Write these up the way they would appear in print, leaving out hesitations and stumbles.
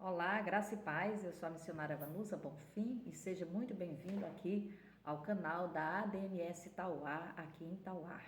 Olá, graça e paz, eu sou a missionária Vanusa Bonfim e seja muito bem-vindo aqui ao canal da ADMS Tauá, aqui em Tauá.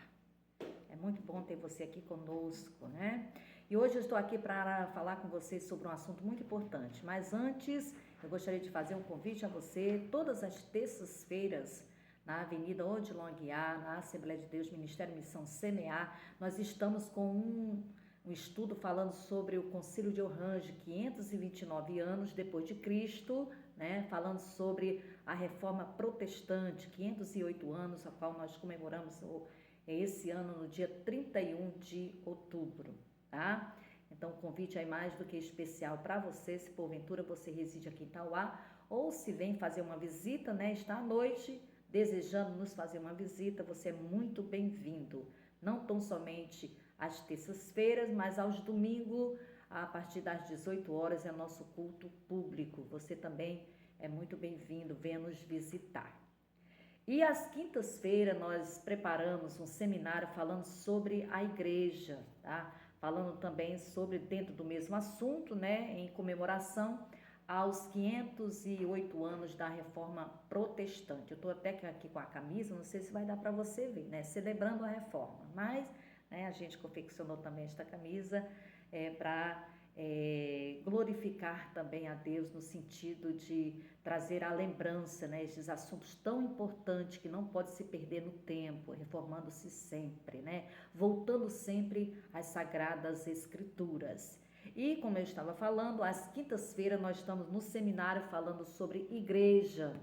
É muito bom ter você aqui conosco, né? E hoje eu estou aqui para falar com vocês sobre um assunto muito importante, mas antes eu gostaria de fazer um convite a você, todas as terças-feiras, na Avenida Odilon Aguiar, na Assembleia de Deus, Ministério Missão Semear, nós estamos com um estudo falando sobre o Concílio de Orange, 529 anos depois de Cristo, né? Falando sobre a Reforma Protestante, 508 anos, a qual nós comemoramos esse ano no dia 31 de outubro, tá? Então, o convite é mais do que especial para você, se porventura você reside aqui em Tauá, ou se vem fazer uma visita, né? Está à noite, desejando nos fazer uma visita, você é muito bem-vindo. Não tão somente às terças-feiras, mas aos domingos, a partir das 18 horas, é nosso culto público. Você também é muito bem-vindo, venha nos visitar. E às quintas-feiras nós preparamos um seminário falando sobre a igreja, tá? Falando também sobre, dentro do mesmo assunto, né, em comemoração aos 508 anos da Reforma Protestante. Eu estou até aqui com a camisa, não sei se vai dar para você ver, né? Celebrando a Reforma, mas né, a gente confeccionou também esta camisa para glorificar também a Deus no sentido de trazer à lembrança, né, esses assuntos tão importantes que não pode se perder no tempo, reformando-se sempre, né, voltando sempre às Sagradas Escrituras. E como eu estava falando, às quintas-feiras nós estamos no seminário falando sobre igreja,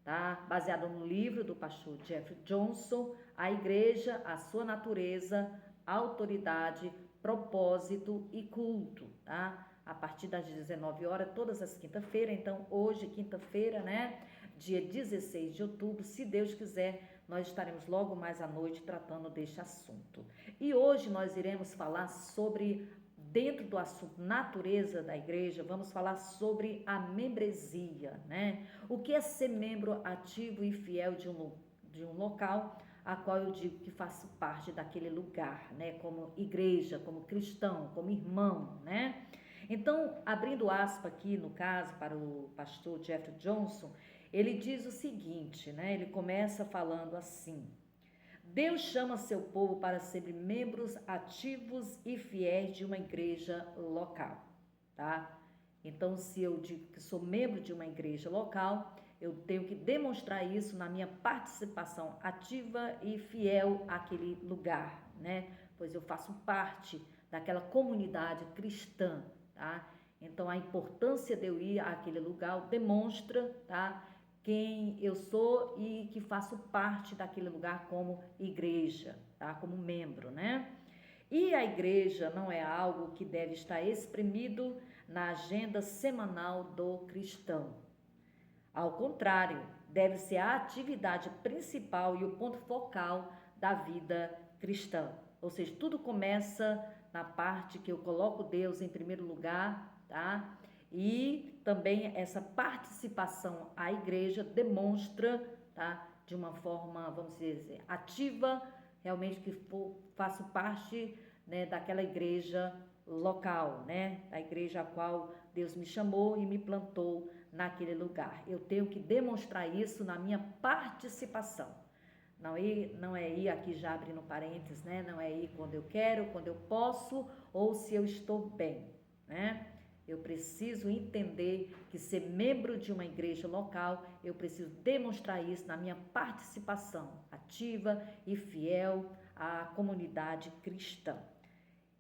tá? Baseado no livro do pastor Jeffrey Johnson, A Igreja, a Sua Natureza, Autoridade, Propósito e Culto, tá? A partir das 19 horas, todas as quinta-feiras. Então, hoje, quinta-feira, né? Dia 16 de outubro, se Deus quiser, nós estaremos logo mais à noite tratando deste assunto. E hoje nós iremos falar sobre, dentro do assunto natureza da igreja, vamos falar sobre a membresia, né? O que é ser membro ativo e fiel de um local a qual eu digo que faço parte daquele lugar, né? Como igreja, como cristão, como irmão, né? Então, abrindo aspas aqui, no caso, para o pastor Jeffrey Johnson, ele diz o seguinte, né? Ele começa falando assim: Deus chama seu povo para serem membros ativos e fiéis de uma igreja local, tá? Então, se eu digo que sou membro de uma igreja local, eu tenho que demonstrar isso na minha participação ativa e fiel àquele lugar, né? Pois eu faço parte daquela comunidade cristã, tá? Então, a importância de eu ir àquele lugar demonstra, tá? Quem eu sou e que faço parte daquele lugar como igreja, tá? Como membro, né? E a igreja não é algo que deve estar exprimido na agenda semanal do cristão. Ao contrário, deve ser a atividade principal e o ponto focal da vida cristã. Ou seja, tudo começa na parte que eu coloco Deus em primeiro lugar, tá? E também essa participação à igreja demonstra, tá? De uma forma, vamos dizer, ativa, realmente que faço parte, né, daquela igreja local, né? Da igreja a qual Deus me chamou e me plantou naquele lugar. Eu tenho que demonstrar isso na minha participação. Não é ir aqui já abrindo parênteses, né? Não é ir quando eu quero, quando eu posso ou se eu estou bem, né? Eu preciso entender que ser membro de uma igreja local, eu preciso demonstrar isso na minha participação ativa e fiel à comunidade cristã.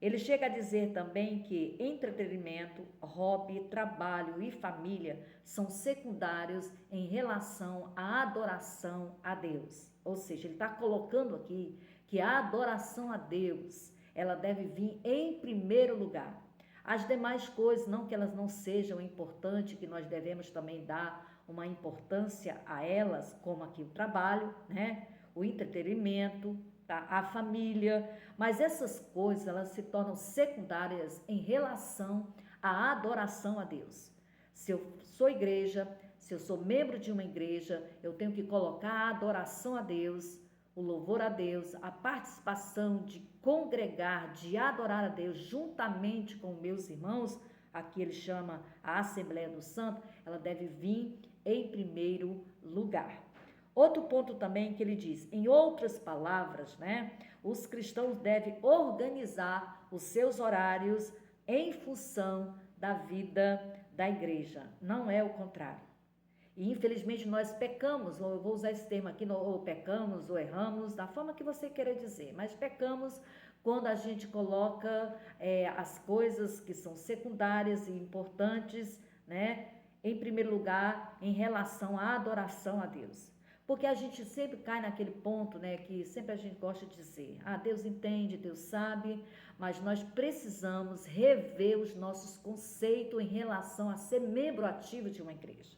Ele chega a dizer também que entretenimento, hobby, trabalho e família são secundários em relação à adoração a Deus. Ou seja, ele está colocando aqui que a adoração a Deus, ela deve vir em primeiro lugar. As demais coisas, não que elas não sejam importantes, que nós devemos também dar uma importância a elas, como aqui o trabalho, né? O entretenimento, tá? A família, mas essas coisas elas se tornam secundárias em relação à adoração a Deus. Se eu sou igreja, se eu sou membro de uma igreja, eu tenho que colocar a adoração a Deus, o louvor a Deus, a participação de congregar, de adorar a Deus juntamente com meus irmãos aqui ele chama a Assembleia do Santo, ela deve vir em primeiro lugar. Outro ponto também que ele diz, em outras palavras, né, os cristãos devem organizar os seus horários em função da vida da igreja, não é o contrário. E infelizmente nós pecamos, ou eu vou usar esse termo aqui, ou pecamos, ou erramos, da forma que você queira dizer, mas pecamos quando a gente coloca as coisas que são secundárias e importantes, né, em primeiro lugar, em relação à adoração a Deus. Porque a gente sempre cai naquele ponto, né, que sempre a gente gosta de dizer, Deus entende, Deus sabe, mas nós precisamos rever os nossos conceitos em relação a ser membro ativo de uma igreja.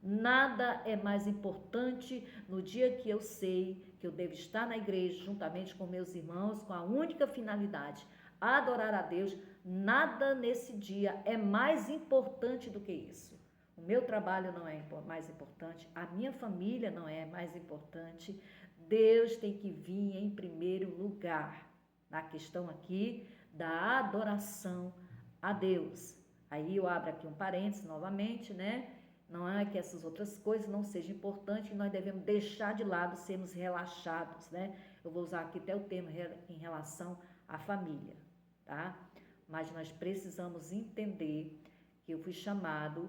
Nada é mais importante no dia que eu sei que eu devo estar na igreja juntamente com meus irmãos, com a única finalidade, adorar a Deus. Nada nesse dia é mais importante do que isso. O meu trabalho não é mais importante, a minha família não é mais importante. Deus tem que vir em primeiro lugar na questão aqui da adoração a Deus. Aí eu abro aqui um parênteses novamente, né? Não é que essas outras coisas não sejam importantes, nós devemos deixar de lado, sermos relaxados, né? Eu vou usar aqui até o termo em relação à família, tá? Mas nós precisamos entender que eu fui chamado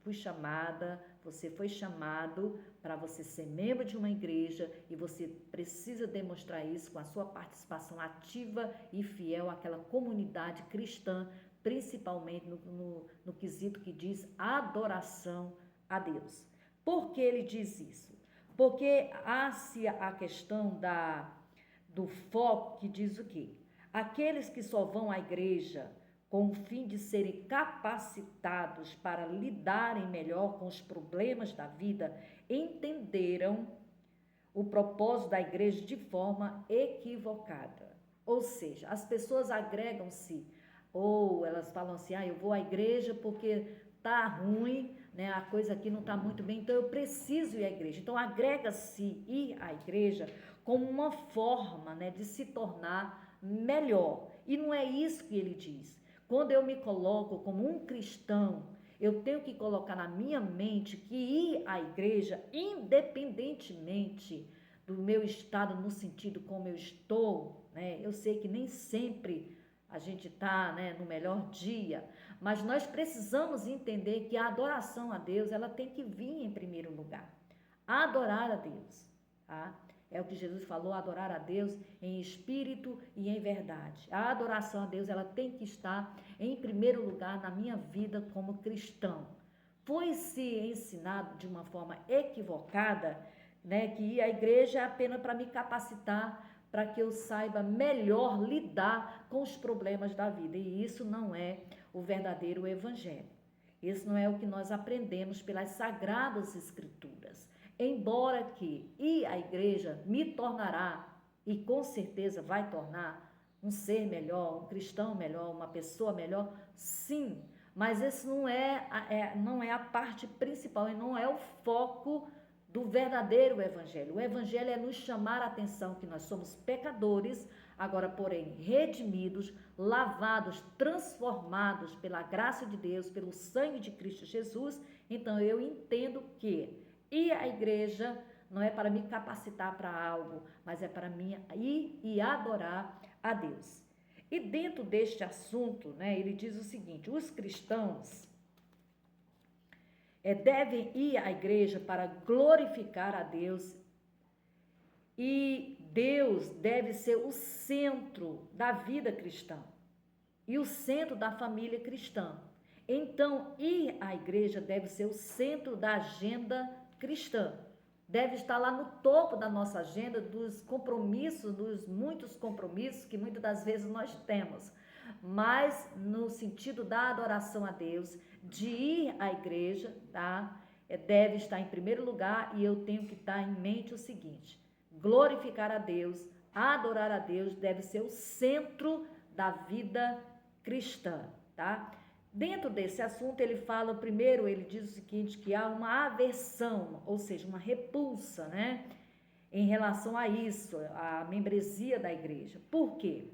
fui chamada, você foi chamado para você ser membro de uma igreja e você precisa demonstrar isso com a sua participação ativa e fiel àquela comunidade cristã, principalmente no quesito que diz adoração a Deus. Por que ele diz isso? Porque há-se a questão do foco que diz o quê? Aqueles que só vão à igreja com o fim de serem capacitados para lidarem melhor com os problemas da vida, entenderam o propósito da igreja de forma equivocada. Ou seja, as pessoas agregam-se, ou elas falam assim, eu vou à igreja porque tá ruim, né? A coisa aqui não tá muito bem, então eu preciso ir à igreja. Então agrega-se ir à igreja como uma forma, né, de se tornar melhor. E não é isso que ele diz. Quando eu me coloco como um cristão, eu tenho que colocar na minha mente que ir à igreja, independentemente do meu estado, no sentido como eu estou, né? Eu sei que nem sempre a gente está, né, no melhor dia, mas nós precisamos entender que a adoração a Deus, ela tem que vir em primeiro lugar. Adorar a Deus, tá? É o que Jesus falou, adorar a Deus em espírito e em verdade. A adoração a Deus, ela tem que estar em primeiro lugar na minha vida como cristão. Foi-se ensinado de uma forma equivocada, né, que ir à igreja é apenas para me capacitar, para que eu saiba melhor lidar com os problemas da vida. E isso não é o verdadeiro evangelho. Isso não é o que nós aprendemos pelas sagradas escrituras. Embora que ir à igreja me tornará, e com certeza vai tornar, um ser melhor, um cristão melhor, uma pessoa melhor, sim, mas esse não é a parte principal e não é o foco do verdadeiro evangelho. O evangelho é nos chamar a atenção que nós somos pecadores, agora porém redimidos, lavados, transformados pela graça de Deus, pelo sangue de Cristo Jesus. Então eu entendo que ir à igreja não é para me capacitar para algo, mas é para mim ir e adorar a Deus. E dentro deste assunto, né, ele diz o seguinte, os cristãos devem ir à igreja para glorificar a Deus e Deus deve ser o centro da vida cristã e o centro da família cristã. Então, ir à igreja deve ser o centro da agenda cristã. Deve estar lá no topo da nossa agenda dos compromissos, dos muitos compromissos que muitas das vezes nós temos. Mas no sentido da adoração a Deus, de ir à igreja, tá? Deve estar em primeiro lugar e eu tenho que estar em mente o seguinte, glorificar a Deus, adorar a Deus deve ser o centro da vida cristã, tá? Dentro desse assunto, ele fala, primeiro, ele diz o seguinte, que há uma aversão, ou seja, uma repulsa, né, em relação a isso, a membresia da igreja. Por quê?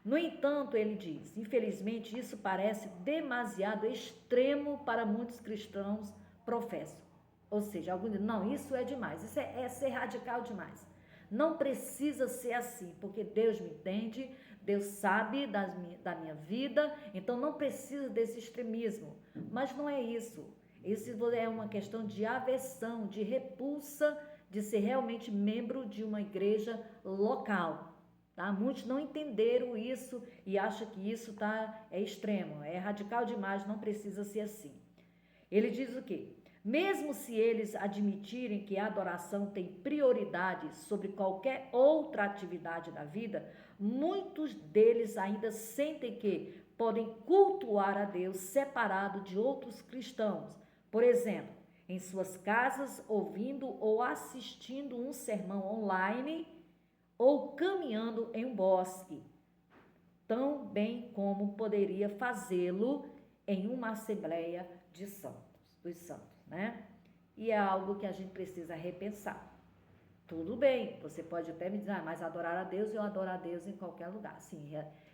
No entanto, ele diz, infelizmente isso parece demasiado extremo para muitos cristãos professam. Ou seja, alguns dizem, não, isso é demais, isso é ser radical demais. Não precisa ser assim, porque Deus me entende, Deus sabe da minha vida, então não precisa desse extremismo. Mas não é isso. Isso é uma questão de aversão, de repulsa, de ser realmente membro de uma igreja local. Tá? Muitos não entenderam isso e acham que isso é extremo, é radical demais, não precisa ser assim. Ele diz o quê? Mesmo se eles admitirem que a adoração tem prioridade sobre qualquer outra atividade da vida, muitos deles ainda sentem que podem cultuar a Deus separado de outros cristãos. Por exemplo, em suas casas, ouvindo ou assistindo um sermão online ou caminhando em um bosque, tão bem como poderia fazê-lo em uma assembleia dos santos, né? E é algo que a gente precisa repensar. Tudo bem, você pode até me dizer, mas adorar a Deus, eu adoro a Deus em qualquer lugar. Sim,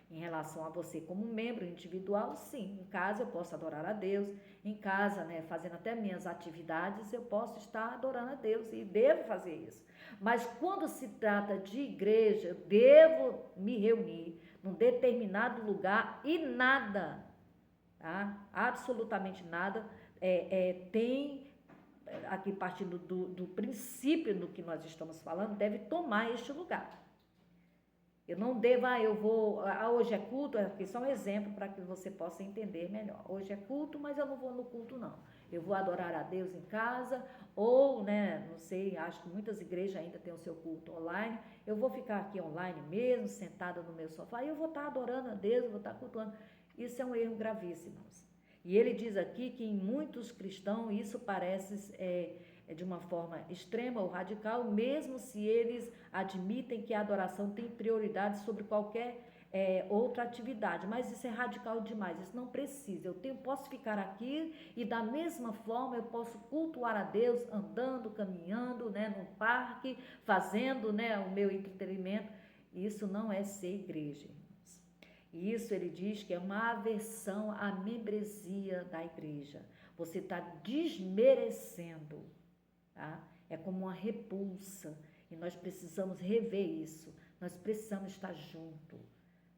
em relação a você como membro individual, sim. Em casa eu posso adorar a Deus, em casa, né, fazendo até minhas atividades, eu posso estar adorando a Deus e devo fazer isso. Mas quando se trata de igreja, eu devo me reunir num determinado lugar e nada, tá? Absolutamente nada, tem, aqui partindo do princípio do que nós estamos falando, deve tomar este lugar. Eu não devo, hoje é culto, aqui só um exemplo para que você possa entender melhor. Hoje é culto, mas eu não vou no culto não. Eu vou adorar a Deus em casa, ou, né, não sei, acho que muitas igrejas ainda têm o seu culto online. Eu vou ficar aqui online mesmo, sentada no meu sofá, e eu vou estar adorando a Deus, eu vou estar cultuando. Isso é um erro gravíssimo. E ele diz aqui que em muitos cristãos isso parece de uma forma extrema ou radical, mesmo se eles admitem que a adoração tem prioridade sobre qualquer outra atividade. Mas isso é radical demais, isso não precisa. Posso ficar aqui e da mesma forma eu posso cultuar a Deus andando, caminhando, né, no parque, fazendo, né, o meu entretenimento. Isso não é ser igreja. E isso ele diz que é uma aversão à membresia da igreja. Você está desmerecendo, tá? É como uma repulsa. E nós precisamos rever isso. Nós precisamos estar juntos.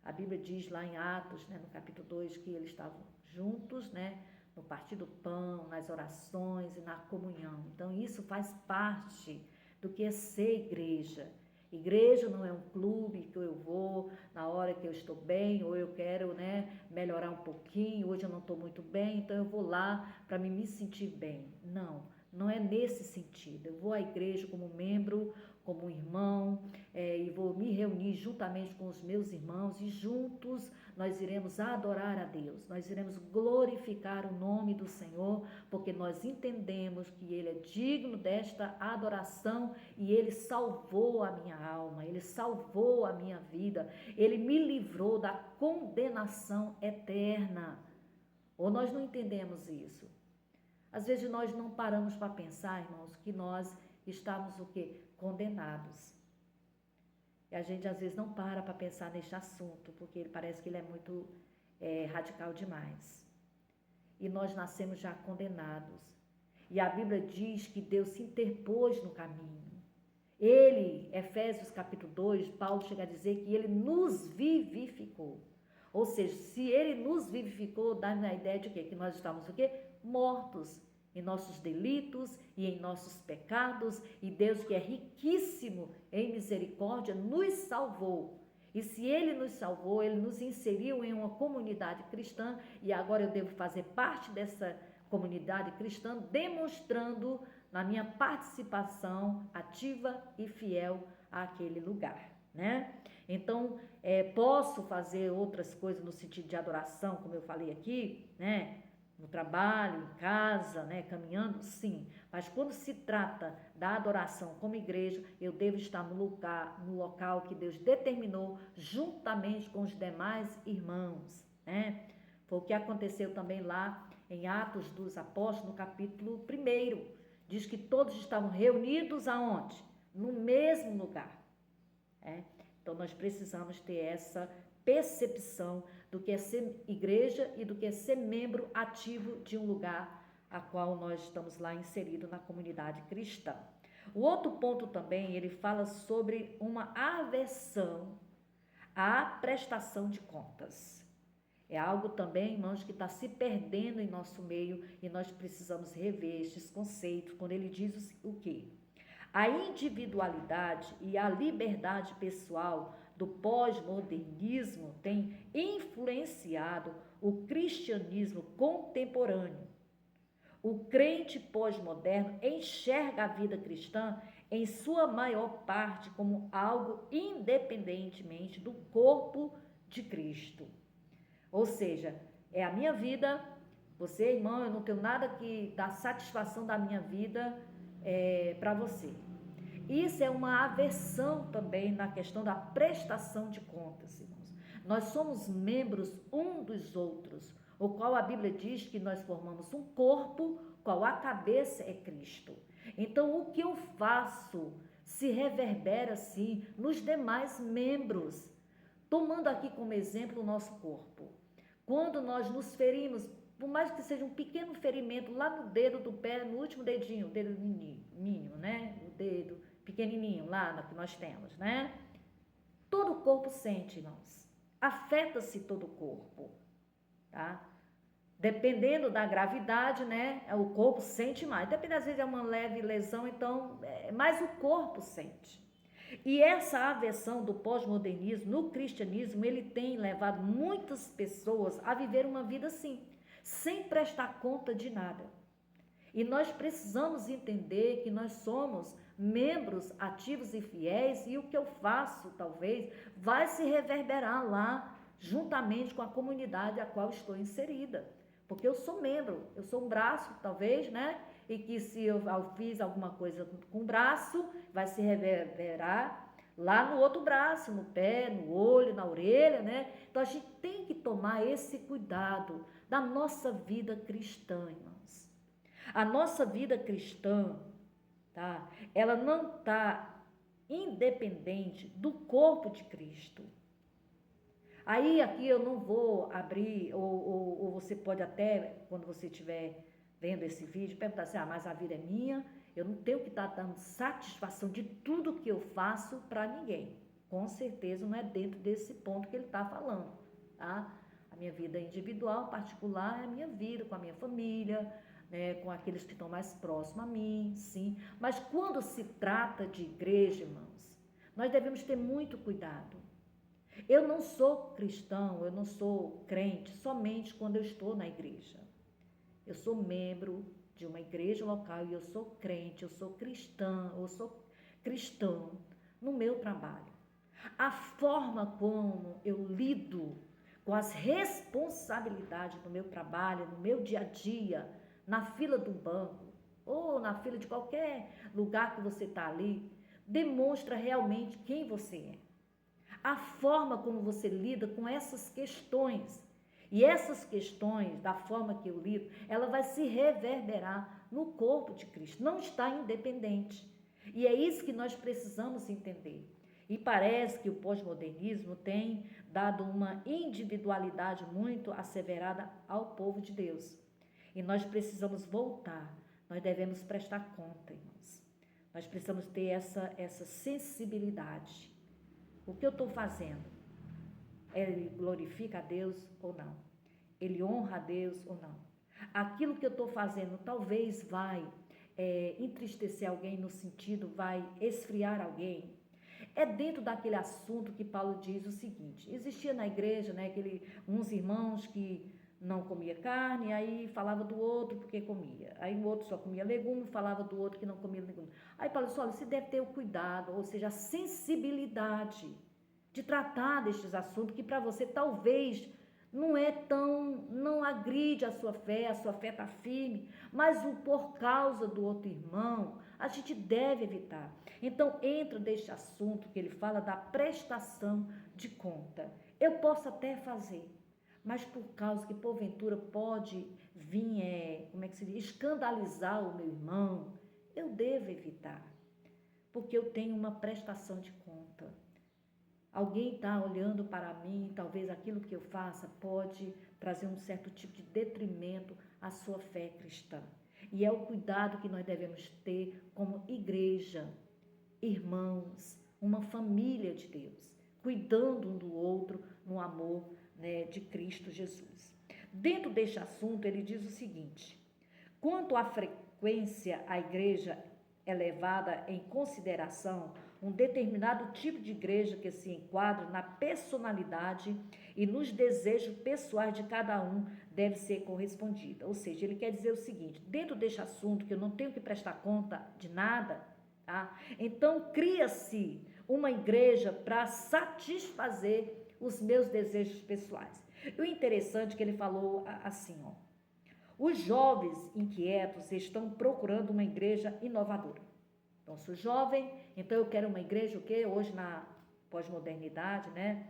A Bíblia diz lá em Atos, né, no capítulo 2, que eles estavam juntos, né, no partir do pão, nas orações e na comunhão. Então isso faz parte do que é ser igreja. Igreja não é um clube que eu vou na hora que eu estou bem, ou eu quero, né, melhorar um pouquinho, hoje eu não estou muito bem, então eu vou lá para me sentir bem. Não, não é nesse sentido. Eu vou à igreja como membro, como irmão, e vou me reunir juntamente com os meus irmãos e juntos nós iremos adorar a Deus, nós iremos glorificar o nome do Senhor, porque nós entendemos que Ele é digno desta adoração e Ele salvou a minha alma, Ele salvou a minha vida, Ele me livrou da condenação eterna. Ou nós não entendemos isso? Às vezes nós não paramos para pensar, irmãos, que nós estamos o quê? Condenados. E a gente às vezes não para pensar neste assunto, porque parece que ele é muito radical demais. E nós nascemos já condenados. E a Bíblia diz que Deus se interpôs no caminho. Ele, Efésios capítulo 2, Paulo chega a dizer que ele nos vivificou. Ou seja, se ele nos vivificou, dá a ideia de quê? Que nós estamos o quê? Mortos em nossos delitos e em nossos pecados, e Deus, que é riquíssimo em misericórdia, nos salvou. E se Ele nos salvou, Ele nos inseriu em uma comunidade cristã, e agora eu devo fazer parte dessa comunidade cristã, demonstrando na minha participação ativa e fiel àquele lugar, né? Então, posso fazer outras coisas no sentido de adoração, como eu falei aqui, né? No trabalho, em casa, né, caminhando, sim. Mas quando se trata da adoração como igreja, eu devo estar no local que Deus determinou, juntamente com os demais irmãos, né? Foi o que aconteceu também lá em Atos dos Apóstolos, no capítulo 1. Diz que todos estavam reunidos aonde? No mesmo lugar. Então, nós precisamos ter essa percepção do que é ser igreja e do que é ser membro ativo de um lugar a qual nós estamos lá inseridos na comunidade cristã. O outro ponto também, ele fala sobre uma aversão à prestação de contas. É algo também, irmãos, que está se perdendo em nosso meio e nós precisamos rever estes conceitos, quando ele diz o quê? A individualidade e a liberdade pessoal do pós-modernismo tem influenciado o cristianismo contemporâneo. O crente pós-moderno enxerga a vida cristã em sua maior parte como algo independentemente do corpo de Cristo. Ou seja, é a minha vida, você, irmão, eu não tenho nada que dar satisfação da minha vida para você. Isso é uma aversão também na questão da prestação de contas, irmãos. Nós somos membros um dos outros, o qual a Bíblia diz que nós formamos um corpo, qual a cabeça é Cristo. Então, o que eu faço se reverbera, sim, nos demais membros. Tomando aqui como exemplo o nosso corpo. Quando nós nos ferimos, por mais que seja um pequeno ferimento lá no dedo do pé, no último dedinho, o dedo mínimo, né? O dedo pequenininho lá que nós temos, né? Todo o corpo sente, irmãos. Afeta-se todo o corpo, tá? Dependendo da gravidade, né? O corpo sente mais. Dependendo, às vezes é uma leve lesão, então, mais o corpo sente. E essa aversão do pós-modernismo no cristianismo, ele tem levado muitas pessoas a viver uma vida assim, sem prestar conta de nada. E nós precisamos entender que nós somos membros ativos e fiéis, e o que eu faço, talvez, vai se reverberar lá, juntamente com a comunidade a qual estou inserida. Porque eu sou membro, eu sou um braço, talvez, né? E que se eu fiz alguma coisa com o braço, vai se reverberar lá no outro braço, no pé, no olho, na orelha, né? Então a gente tem que tomar esse cuidado da nossa vida cristã, irmãos. A nossa vida cristã, tá? Ela não está independente do corpo de Cristo. Aí aqui eu não vou abrir, ou você pode até, quando você estiver vendo esse vídeo, perguntar assim, mas a vida é minha, eu não tenho que estar dando satisfação de tudo que eu faço para ninguém. Com certeza não é dentro desse ponto que ele está falando, tá? A minha vida individual, particular, é a minha vida com a minha família, né, com aqueles que estão mais próximos a mim, sim. Mas quando se trata de igreja, irmãos, nós devemos ter muito cuidado. Eu não sou cristão, eu não sou crente somente quando eu estou na igreja. Eu sou membro de uma igreja local e eu sou crente, eu sou cristão no meu trabalho. A forma como eu lido com as responsabilidades do meu trabalho, no meu dia a dia, na fila do banco ou na fila de qualquer lugar que você está ali, demonstra realmente quem você é. A forma como você lida com essas questões. E essas questões, da forma que eu lido, ela vai se reverberar no corpo de Cristo. Não está independente. E é isso que nós precisamos entender. E parece que o pós-modernismo tem dado uma individualidade muito asseverada ao povo de Deus. E nós precisamos voltar. Nós devemos prestar conta, irmãos. Nós precisamos ter essa sensibilidade. O que eu estou fazendo? Ele glorifica a Deus ou não? Ele honra a Deus ou não? Aquilo que eu estou fazendo talvez vai entristecer alguém no sentido, vai esfriar alguém. É dentro daquele assunto que Paulo diz o seguinte, existia na igreja, né, uns irmãos que não comia carne, aí falava do outro porque comia. Aí o outro só comia legume, falava do outro que não comia legume. Aí Paulo disse, olha, você deve ter o cuidado, ou seja, a sensibilidade de tratar destes assuntos que para você talvez não agride a sua fé está firme, mas por causa do outro irmão, a gente deve evitar. Então, entra deste assunto que ele fala da prestação de conta. Eu posso até fazer, mas por causa que porventura pode vir, escandalizar o meu irmão, eu devo evitar, porque eu tenho uma prestação de conta. Alguém está olhando para mim, talvez aquilo que eu faça pode trazer um certo tipo de detrimento à sua fé cristã. E é o cuidado que nós devemos ter como igreja, irmãos, uma família de Deus, cuidando um do outro no amor, né, de Cristo Jesus. Dentro deste assunto, ele diz o seguinte: quanto à frequência, a igreja é levada em consideração um determinado tipo de igreja que se enquadra na personalidade e nos desejos pessoais de cada um deve ser correspondida. Ou seja, ele quer dizer o seguinte: dentro deste assunto, que eu não tenho que prestar conta de nada, tá? Então cria-se uma igreja para satisfazer os meus desejos pessoais. E o interessante é que ele falou assim, ó: os jovens inquietos estão procurando uma igreja inovadora. Então, sou jovem, então eu quero uma igreja, o quê? Hoje na pós-modernidade, né?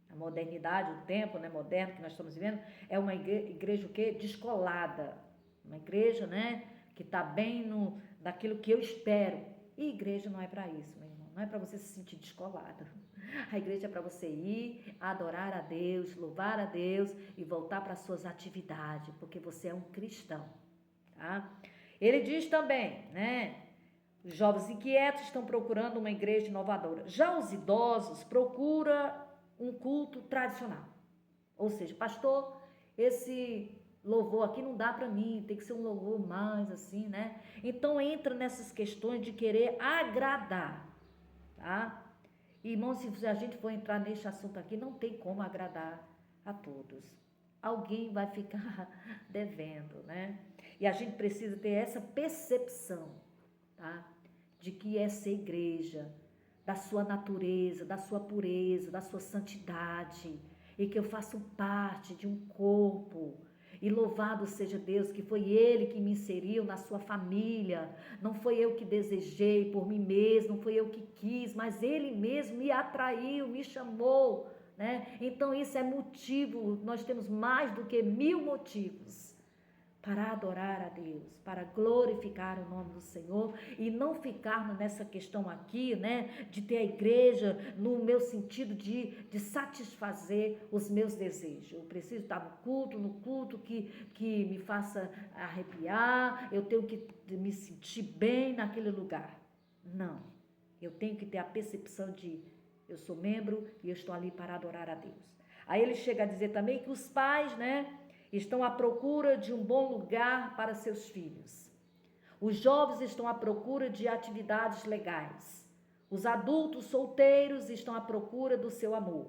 A modernidade, o tempo, né, moderno que nós estamos vivendo, é uma igreja o quê? Descolada. Uma igreja, né, que está bem daquilo que eu espero. E igreja não é para isso, meu irmão. Não é para você se sentir descolado. A igreja é para você ir, adorar a Deus, louvar a Deus e voltar para as suas atividades, porque você é um cristão, tá? Ele diz também, né? Os jovens inquietos estão procurando uma igreja inovadora. Já os idosos procuram um culto tradicional. Ou seja, pastor, esse louvor aqui não dá para mim, tem que ser um louvor mais assim, né? Então entra nessas questões de querer agradar, tá? Irmãos, se a gente for entrar nesse assunto aqui, não tem como agradar a todos. Alguém vai ficar devendo, né? E a gente precisa ter essa percepção, tá? De que essa igreja, da sua natureza, da sua pureza, da sua santidade, e que eu faço parte de um corpo. E louvado seja Deus, que foi Ele que me inseriu na sua família. Não foi eu que desejei por mim mesmo, não foi eu que quis, mas Ele mesmo me atraiu, me chamou, né? Então isso é motivo, nós temos mais do que 1000 motivos para adorar a Deus, para glorificar o nome do Senhor e não ficarmos nessa questão aqui, né, de ter a igreja no meu sentido de satisfazer os meus desejos. Eu preciso estar no culto que me faça arrepiar, eu tenho que me sentir bem naquele lugar. Não, eu tenho que ter a percepção de eu sou membro e eu estou ali para adorar a Deus. Aí ele chega a dizer também que os pais, né, estão à procura de um bom lugar para seus filhos. Os jovens estão à procura de atividades legais. Os adultos solteiros estão à procura do seu amor.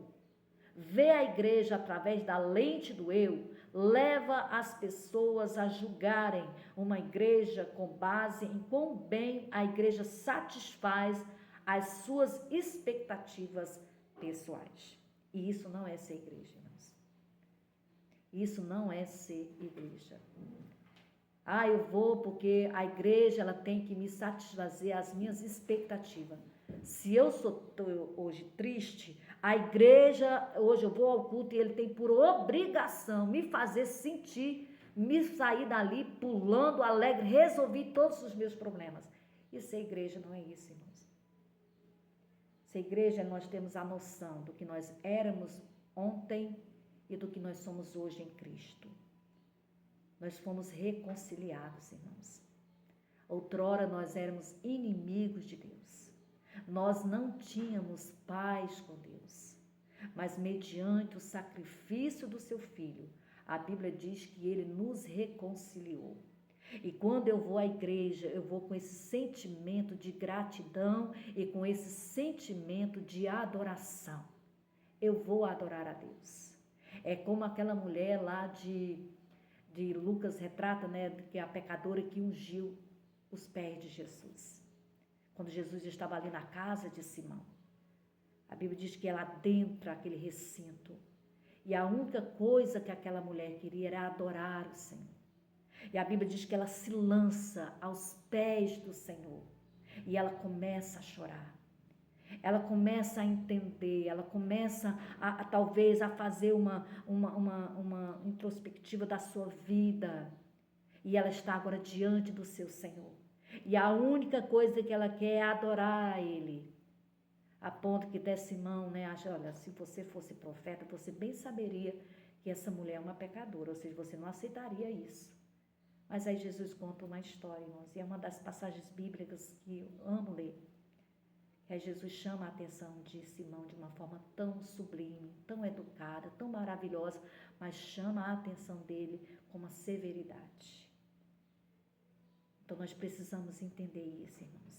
Ver a igreja através da lente do eu leva as pessoas a julgarem uma igreja com base em quão bem a igreja satisfaz as suas expectativas pessoais. E isso não é ser igreja, irmãos. Isso não é ser igreja. Ah, eu vou porque a igreja ela tem que me satisfazer as minhas expectativas. Se eu estou hoje triste, a igreja, hoje eu vou ao culto e ele tem por obrigação me fazer sentir, me sair dali pulando, alegre, resolvi todos os meus problemas. E ser igreja não é isso, irmãos. Ser igreja, nós temos a noção do que nós éramos ontem e do que nós somos hoje em Cristo. Nós fomos reconciliados, irmãos. Outrora nós éramos inimigos de Deus. Nós não tínhamos paz com Deus. Mas mediante o sacrifício do seu Filho, a Bíblia diz que ele nos reconciliou. E quando eu vou à igreja, eu vou com esse sentimento de gratidão e com esse sentimento de adoração. Eu vou adorar a Deus. É como aquela mulher lá de Lucas retrata, né, que é a pecadora que ungiu os pés de Jesus. Quando Jesus estava ali na casa de Simão. A Bíblia diz que ela adentra aquele recinto. E a única coisa que aquela mulher queria era adorar o Senhor. E a Bíblia diz que ela se lança aos pés do Senhor. E ela começa a chorar. Ela começa a entender, ela começa talvez a fazer uma introspectiva da sua vida. E ela está agora diante do seu Senhor. E a única coisa que ela quer é adorar a Ele. a ponto que até Simão, né, acha, olha, se você fosse profeta, você bem saberia que essa mulher é uma pecadora, ou seja, você não aceitaria isso. Mas aí Jesus conta uma história, irmãos, e é uma das passagens bíblicas que eu amo ler. Que aí Jesus chama a atenção de Simão de uma forma tão sublime, tão educada, tão maravilhosa, mas chama a atenção dele com uma severidade. Então nós precisamos entender isso, irmãos,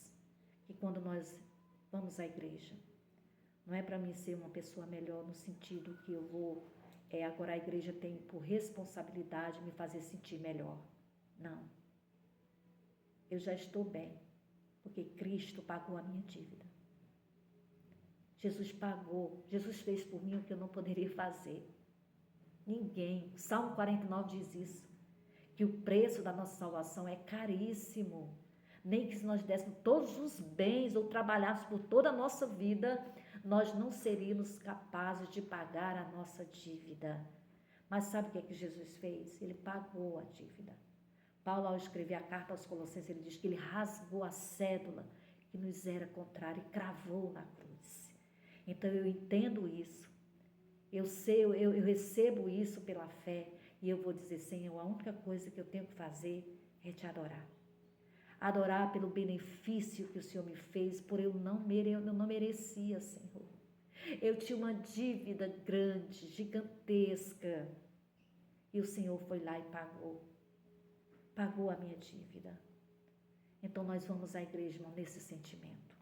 que quando nós vamos à igreja, não é para mim ser uma pessoa melhor no sentido que eu vou, agora a igreja tem por responsabilidade me fazer sentir melhor. Não. Eu já estou bem, porque Cristo pagou a minha dívida. Jesus pagou, Jesus fez por mim o que eu não poderia fazer. Ninguém. Salmo 49 diz isso, que o preço da nossa salvação é caríssimo. Nem que se nós dessemos todos os bens ou trabalhássemos por toda a nossa vida, nós não seríamos capazes de pagar a nossa dívida. Mas sabe o que é que Jesus fez? Ele pagou a dívida. Paulo, ao escrever a carta aos Colossenses, ele diz que ele rasgou a cédula que nos era contrária e cravou na cruz. Então eu entendo isso, eu recebo isso pela fé e eu vou dizer, Senhor, a única coisa que eu tenho que fazer é te adorar. Adorar pelo benefício que o Senhor me fez, por eu não merecia, Senhor. Eu tinha uma dívida grande, gigantesca, e o Senhor foi lá e pagou a minha dívida. Então nós vamos à igreja, irmão, nesse sentimento.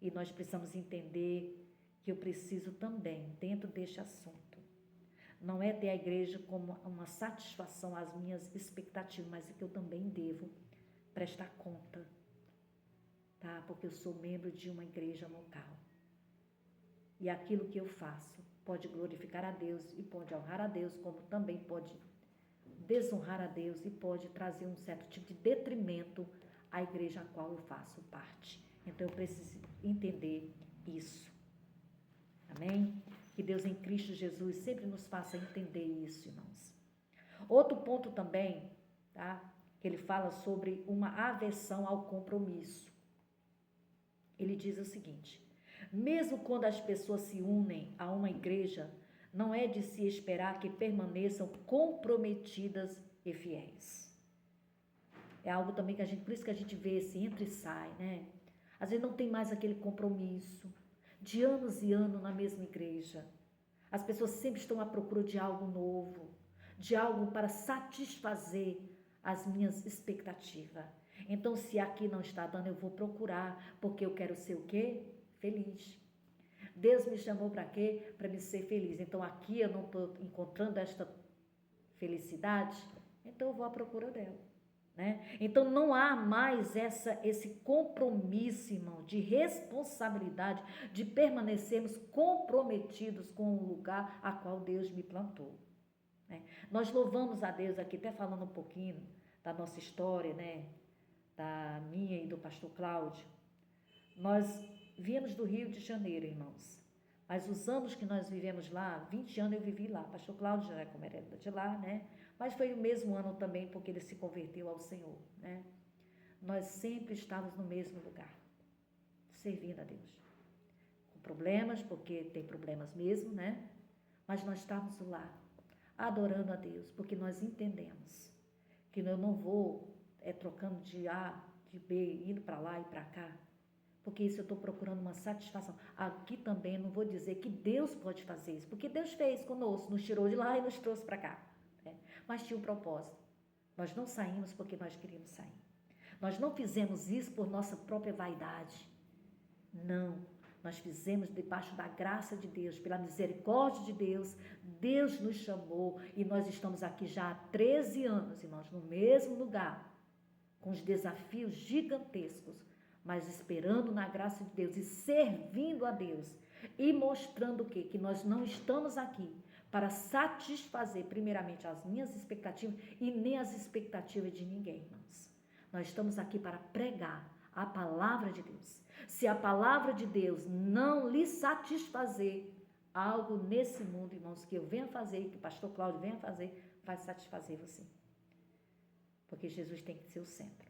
E nós precisamos entender que eu preciso também, dentro deste assunto, não é ter a igreja como uma satisfação às minhas expectativas, mas é que eu também devo prestar conta, tá? Porque eu sou membro de uma igreja local. E aquilo que eu faço pode glorificar a Deus e pode honrar a Deus, como também pode desonrar a Deus e pode trazer um certo tipo de detrimento à igreja a qual eu faço parte. Então eu preciso entender isso. Amém? Que Deus em Cristo Jesus sempre nos faça entender isso, irmãos. Outro ponto também, tá? Que ele fala sobre uma aversão ao compromisso. Ele diz o seguinte: mesmo quando as pessoas se unem a uma igreja, não é de se esperar que permaneçam comprometidas e fiéis. É algo também que por isso que a gente vê esse entra e sai, né? Às vezes não tem mais aquele compromisso de anos e anos na mesma igreja. As pessoas sempre estão à procura de algo novo, de algo para satisfazer as minhas expectativas. Então, se aqui não está dando, eu vou procurar, porque eu quero ser o quê? Feliz. Deus me chamou para quê? Para me ser feliz. Então, aqui eu não estou encontrando esta felicidade, então eu vou à procura dela. Né? Então não há mais esse compromisso, irmão, de responsabilidade, de permanecermos comprometidos com o lugar a qual Deus me plantou. Né? Nós louvamos a Deus aqui, até falando um pouquinho da nossa história, né? Da minha e do pastor Cláudio. Nós viemos do Rio de Janeiro, irmãos, mas os anos que nós vivemos lá, 20 anos eu vivi lá, pastor Cláudio já é como era de lá, né? Mas foi o mesmo ano também, porque ele se converteu ao Senhor, né? Nós sempre estávamos no mesmo lugar, servindo a Deus. Com problemas, porque tem problemas mesmo, né? Mas nós estávamos lá, adorando a Deus, porque nós entendemos que eu não vou trocando de A, de B, indo para lá e para cá, porque isso eu estou procurando uma satisfação. Aqui também não vou dizer que Deus pode fazer isso, porque Deus fez conosco, nos tirou de lá e nos trouxe para cá. Mas tinha um propósito. Nós não saímos porque nós queríamos sair. Nós não fizemos isso por nossa própria vaidade. Não. Nós fizemos debaixo da graça de Deus, pela misericórdia de Deus. Deus nos chamou e nós estamos aqui já há 13 anos, irmãos, no mesmo lugar, com os desafios gigantescos, mas esperando na graça de Deus e servindo a Deus e mostrando o quê? Que nós não estamos aqui para satisfazer primeiramente as minhas expectativas e nem as expectativas de ninguém, irmãos. Nós estamos aqui para pregar a palavra de Deus. Se a palavra de Deus não lhe satisfazer, algo nesse mundo, irmãos, que eu venha fazer, que o pastor Cláudio venha fazer, vai satisfazer você. Porque Jesus tem que ser o centro.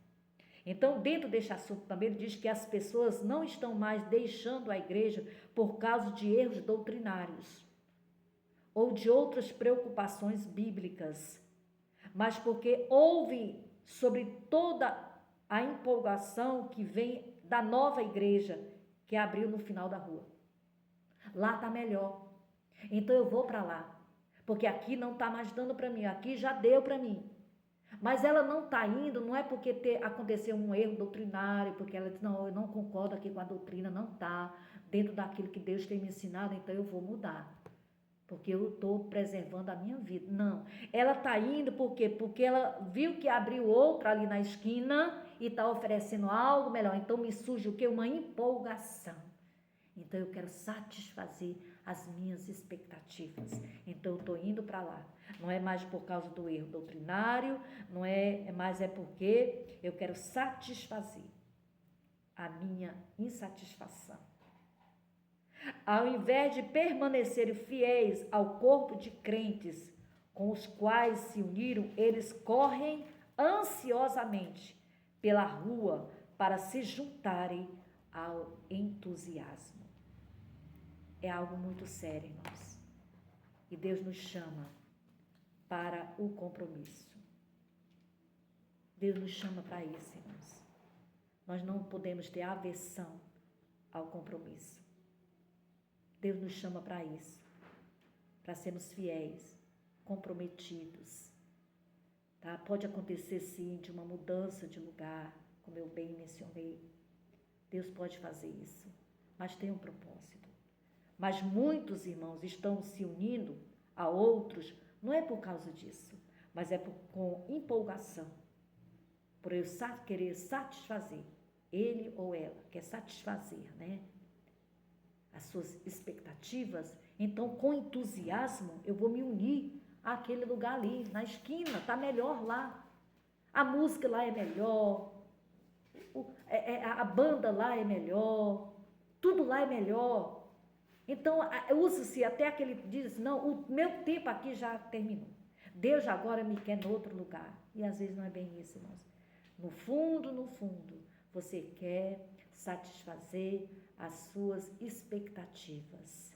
Então, dentro deste assunto também, ele diz que as pessoas não estão mais deixando a igreja por causa de erros doutrinários ou de outras preocupações bíblicas, mas porque houve sobre toda a empolgação que vem da nova igreja que abriu no final da rua. Lá está melhor. Então eu vou para lá, porque aqui não está mais dando para mim, aqui já deu para mim. Mas ela não está indo, não é porque aconteceu um erro doutrinário, porque ela diz, não, eu não concordo aqui com a doutrina, não está dentro daquilo que Deus tem me ensinado, então eu vou mudar, porque eu estou preservando a minha vida. Não, ela está indo por quê? Porque ela viu que abriu outra ali na esquina e está oferecendo algo melhor, então me surge o quê? Uma empolgação. Então eu quero satisfazer as minhas expectativas. Então eu estou indo para lá. Não é mais por causa do erro doutrinário, não é, mas é porque eu quero satisfazer a minha insatisfação. Ao invés de permanecerem fiéis ao corpo de crentes com os quais se uniram, eles correm ansiosamente pela rua para se juntarem ao entusiasmo. É algo muito sério, irmãos. E Deus nos chama para o compromisso. Deus nos chama para isso, irmãos. Nós não podemos ter aversão ao compromisso. Deus nos chama para isso, para sermos fiéis, comprometidos. Tá? Pode acontecer, sim, de uma mudança de lugar, como eu bem mencionei. Deus pode fazer isso, mas tem um propósito. Mas muitos irmãos estão se unindo a outros, não é por causa disso, mas é com empolgação, por eu querer satisfazer, ele ou ela quer satisfazer, né? As suas expectativas. Então, com entusiasmo, eu vou me unir àquele lugar ali, na esquina, tá melhor lá. A música lá é melhor, a banda lá é melhor, tudo lá é melhor. Então, usa-se até aquele, diz, não, o meu tempo aqui já terminou. Deus agora me quer em outro lugar. E às vezes não é bem isso, irmãos. No fundo, você quer satisfazer as suas expectativas.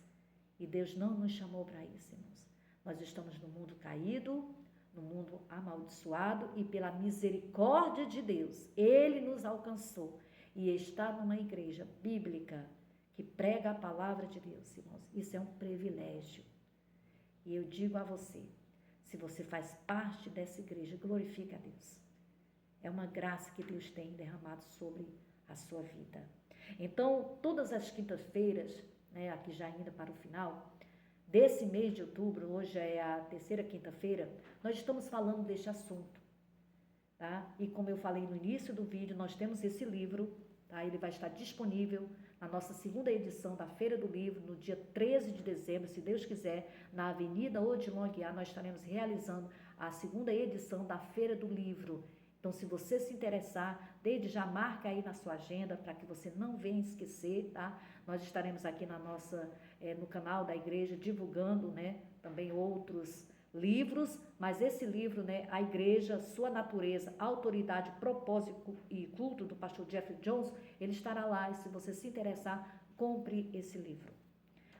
E Deus não nos chamou para isso, irmãos. Nós estamos no mundo caído, no mundo amaldiçoado, e pela misericórdia de Deus, Ele nos alcançou e está numa igreja bíblica que prega a palavra de Deus, irmãos. Isso é um privilégio. E eu digo a você, se você faz parte dessa igreja, glorifique a Deus. É uma graça que Deus tem derramado sobre a sua vida. Então, todas as quintas-feiras, né, aqui já indo para o final, desse mês de outubro, hoje é a terceira quinta-feira, nós estamos falando deste assunto, tá? E como eu falei no início do vídeo, nós temos esse livro, tá? Ele vai estar disponível na nossa segunda edição da Feira do Livro, no dia 13 de dezembro, se Deus quiser, na Avenida Odilon Aguiar, nós estaremos realizando a segunda edição da Feira do Livro. Então, se você se interessar, desde já marca aí na sua agenda para que você não venha esquecer, tá? Nós estaremos aqui no canal da igreja divulgando, né, também outros livros, mas esse livro, né, A Igreja, Sua Natureza, Autoridade, Propósito e Culto, do pastor Jeffrey Jones, ele estará lá, e se você se interessar, compre esse livro.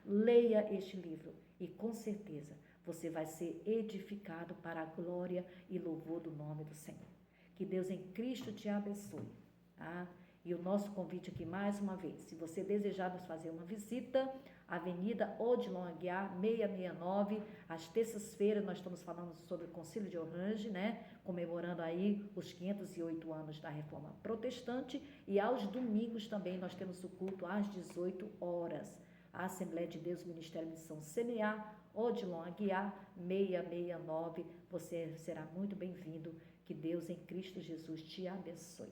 Leia este livro e com certeza você vai ser edificado para a glória e louvor do nome do Senhor. Que Deus em Cristo te abençoe, tá? E o nosso convite aqui mais uma vez, se você desejar nos fazer uma visita, Avenida Odilon Aguiar, 669, às terças-feiras nós estamos falando sobre o Concílio de Orange, né? Comemorando aí os 508 anos da Reforma Protestante, e aos domingos também nós temos o culto às 18 horas. A Assembleia de Deus, Ministério Missão Semear, Odilon Aguiar, 669, você será muito bem-vindo. Que Deus em Cristo Jesus te abençoe.